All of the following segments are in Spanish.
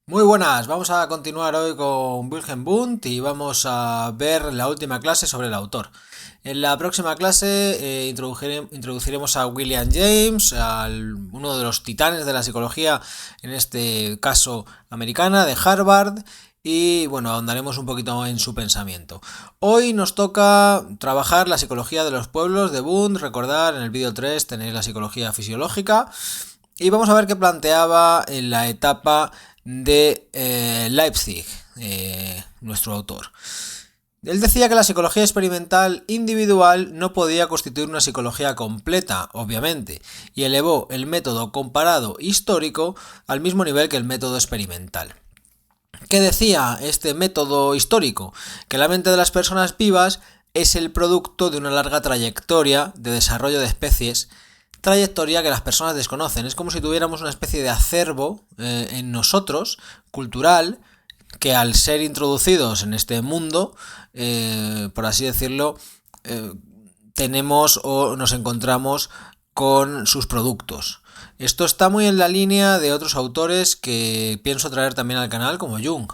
Muy buenas, vamos a continuar hoy con Wilhelm Wundt y vamos a ver la última clase sobre el autor. En la próxima clase introduciremos a William James, uno de los titanes de la psicología, en este caso americana, de Harvard, y bueno, ahondaremos un poquito en su pensamiento. Hoy nos toca trabajar la psicología de los pueblos de Wundt. Recordar, en el vídeo 3 tenéis la psicología fisiológica. Y vamos a ver qué planteaba en la etapa de Leipzig, nuestro autor. Él decía que la psicología experimental individual no podía constituir una psicología completa, obviamente, y elevó el método comparado histórico al mismo nivel que el método experimental. ¿Qué decía este método histórico? Que la mente de las personas vivas es el producto de una larga trayectoria de desarrollo de especies, trayectoria que las personas desconocen. Es como si tuviéramos una especie de acervo en nosotros, cultural, que al ser introducidos en este mundo, por así decirlo, tenemos o nos encontramos con sus productos. Esto está muy en la línea de otros autores que pienso traer también al canal, como Jung,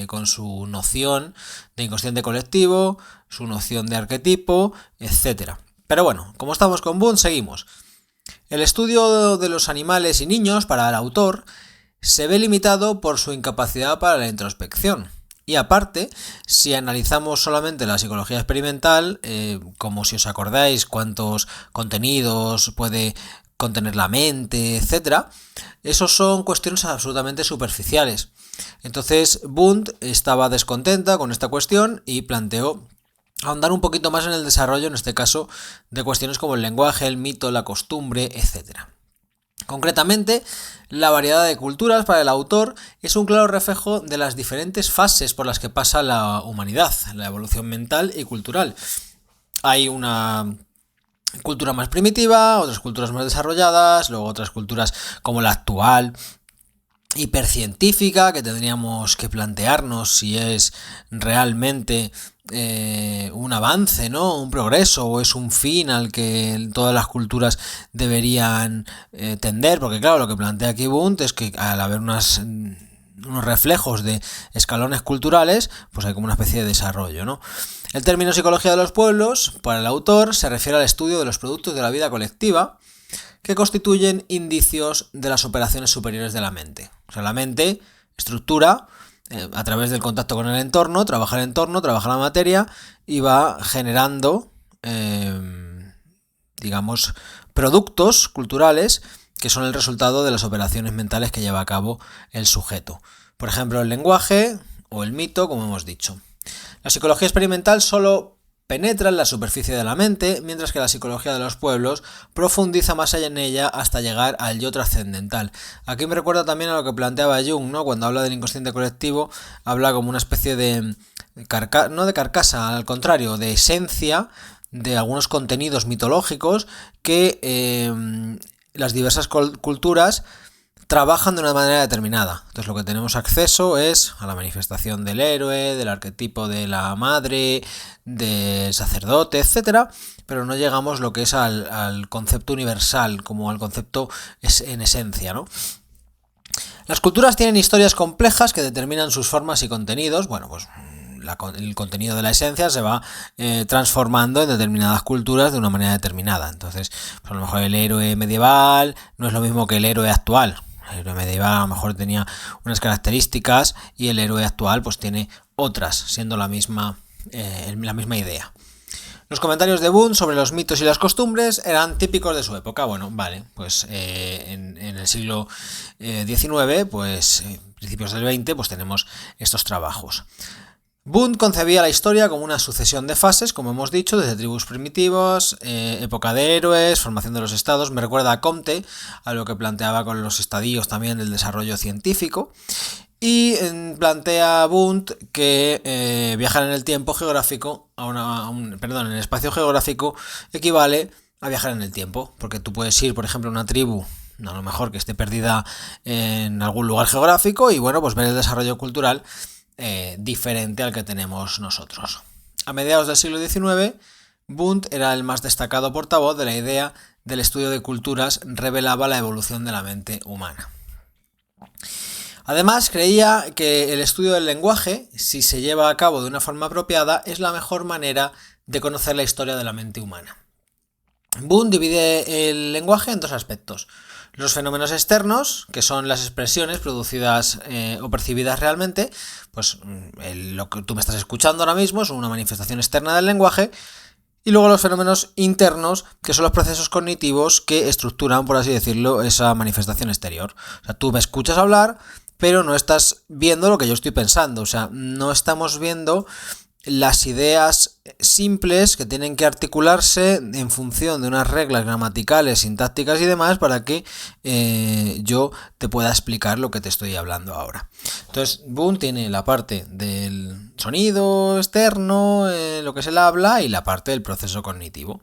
con su noción de inconsciente colectivo, su noción de arquetipo, etc. Pero bueno, como estamos con Wundt, seguimos. El estudio de los animales y niños para el autor se ve limitado por su incapacidad para la introspección. Y aparte, si analizamos solamente la psicología experimental, como si os acordáis cuántos contenidos puede contener la mente, etc., esos son cuestiones absolutamente superficiales. Entonces, Wundt estaba descontenta con esta cuestión y planteó ahondar un poquito más en el desarrollo, en este caso, de cuestiones como el lenguaje, el mito, la costumbre, etc. Concretamente, la variedad de culturas para el autor es un claro reflejo de las diferentes fases por las que pasa la humanidad, la evolución mental y cultural. Hay una cultura más primitiva, otras culturas más desarrolladas, luego otras culturas como la actual, hipercientífica, que tendríamos que plantearnos si es realmente un avance, ¿no? Un progreso, o es un fin al que todas las culturas deberían tender, porque claro, lo que plantea aquí Wundt es que al haber unos reflejos de escalones culturales, pues hay como una especie de desarrollo, ¿no? El término psicología de los pueblos, para el autor, se refiere al estudio de los productos de la vida colectiva que constituyen indicios de las operaciones superiores de la mente. O sea, la mente estructura a través del contacto con el entorno, trabaja la materia y va generando, digamos, productos culturales que son el resultado de las operaciones mentales que lleva a cabo el sujeto. Por ejemplo, el lenguaje o el mito, como hemos dicho. La psicología experimental solo penetra en la superficie de la mente, mientras que la psicología de los pueblos profundiza más allá en ella hasta llegar al yo trascendental. Aquí me recuerda también a lo que planteaba Jung, ¿no? Cuando habla del inconsciente colectivo, habla como una especie de no de carcasa, al contrario, de esencia de algunos contenidos mitológicos que las diversas culturas trabajan de una manera determinada. Entonces lo que tenemos acceso es a la manifestación del héroe, del arquetipo de la madre, del sacerdote, etc. Pero no llegamos lo que es al concepto universal, como al concepto en esencia, ¿no? Las culturas tienen historias complejas que determinan sus formas y contenidos. Bueno, pues el contenido de la esencia se va transformando en determinadas culturas de una manera determinada. Entonces, pues a lo mejor el héroe medieval no es lo mismo que el héroe actual. El héroe medieval a lo mejor tenía unas características y el héroe actual pues tiene otras, siendo la misma idea. Los comentarios de Wundt sobre los mitos y las costumbres eran típicos de su época. Bueno, vale, pues en el siglo XIX, pues principios del XX, pues tenemos estos trabajos. Wundt concebía la historia como una sucesión de fases, como hemos dicho, desde tribus primitivas, época de héroes, formación de los estados. Me recuerda a Comte, a lo que planteaba con los estadios también del desarrollo científico. Y plantea Wundt que viajar en el tiempo geográfico, en el espacio geográfico, equivale a viajar en el tiempo. Porque tú puedes ir, por ejemplo, a una tribu, a lo mejor que esté perdida en algún lugar geográfico, y bueno, pues ver el desarrollo cultural diferente al que tenemos nosotros. A mediados del siglo XIX, Wundt era el más destacado portavoz de la idea del estudio de culturas revelaba la evolución de la mente humana. Además, creía que el estudio del lenguaje, si se lleva a cabo de una forma apropiada, es la mejor manera de conocer la historia de la mente humana. Boone divide el lenguaje en dos aspectos: los fenómenos externos, que son las expresiones producidas o percibidas realmente, pues lo que tú me estás escuchando ahora mismo es una manifestación externa del lenguaje, y luego los fenómenos internos, que son los procesos cognitivos que estructuran, por así decirlo, esa manifestación exterior. O sea, tú me escuchas hablar, pero no estás viendo lo que yo estoy pensando, o sea, no estamos viendo las ideas simples que tienen que articularse en función de unas reglas gramaticales, sintácticas y demás para que yo te pueda explicar lo que te estoy hablando ahora. Entonces, Boone tiene la parte del sonido externo, lo que es el habla, y la parte del proceso cognitivo.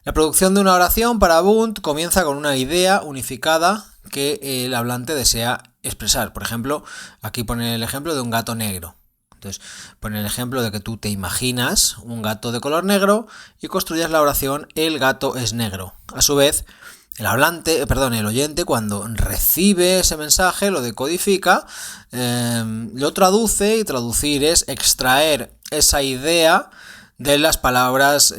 La producción de una oración para Boone comienza con una idea unificada que el hablante desea expresar. Por ejemplo, aquí pone el ejemplo de un gato negro. Entonces, pone el ejemplo de que tú te imaginas un gato de color negro y construyes la oración "el gato es negro". A su vez, el oyente, cuando recibe ese mensaje, lo decodifica, lo traduce, y traducir es extraer esa idea de las palabras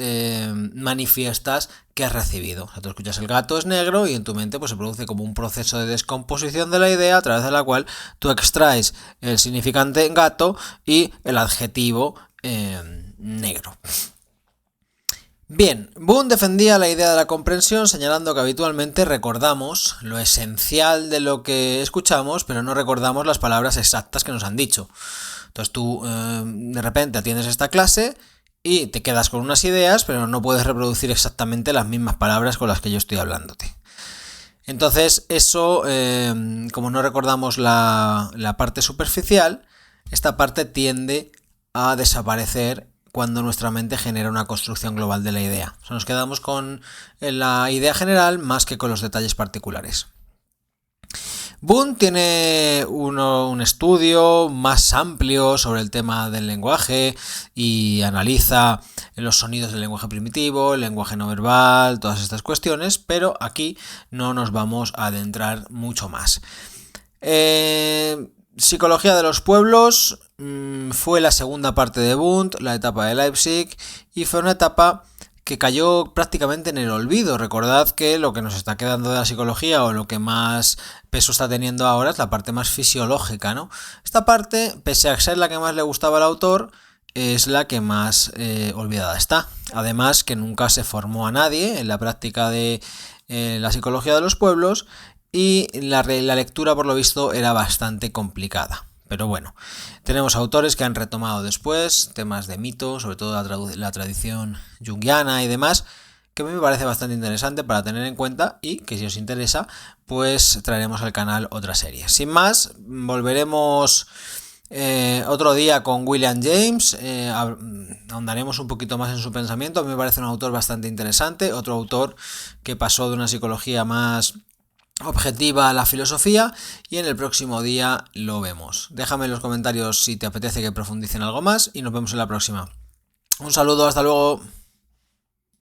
manifiestas que has recibido. O sea, tú escuchas "el gato es negro" y en tu mente pues se produce como un proceso de descomposición de la idea, a través de la cual tú extraes el significante gato y el adjetivo negro. Bien, Boone defendía la idea de la comprensión, señalando que habitualmente recordamos lo esencial de lo que escuchamos, pero no recordamos las palabras exactas que nos han dicho. Entonces tú de repente atiendes esta clase y te quedas con unas ideas, pero no puedes reproducir exactamente las mismas palabras con las que yo estoy hablándote. Entonces eso, como no recordamos la parte superficial, esta parte tiende a desaparecer cuando nuestra mente genera una construcción global de la idea. O sea, nos quedamos con la idea general más que con los detalles particulares. Boone tiene un estudio más amplio sobre el tema del lenguaje y analiza los sonidos del lenguaje primitivo, el lenguaje no verbal, todas estas cuestiones, pero aquí no nos vamos a adentrar mucho más. Psicología de los pueblos fue la segunda parte de Boone, la etapa de Leipzig, y fue una etapa que cayó prácticamente en el olvido. Recordad que lo que nos está quedando de la psicología, o lo que más peso está teniendo ahora, es la parte más fisiológica, ¿no? Esta parte, pese a ser la que más le gustaba al autor, es la que más olvidada está. Además, que nunca se formó a nadie en la práctica de la psicología de los pueblos, y la lectura, por lo visto, era bastante complicada. Pero bueno, tenemos autores que han retomado después temas de mito, sobre todo la tradición junguiana y demás, que a mí me parece bastante interesante para tener en cuenta, y que si os interesa, pues traeremos al canal otra serie. Sin más, volveremos otro día con William James, ahondaremos un poquito más en su pensamiento. A mí me parece un autor bastante interesante, otro autor que pasó de una psicología más objetiva a la filosofía, y en el próximo día lo vemos. Déjame en los comentarios si te apetece que profundice en algo más, y nos vemos en la próxima. Un saludo, hasta luego.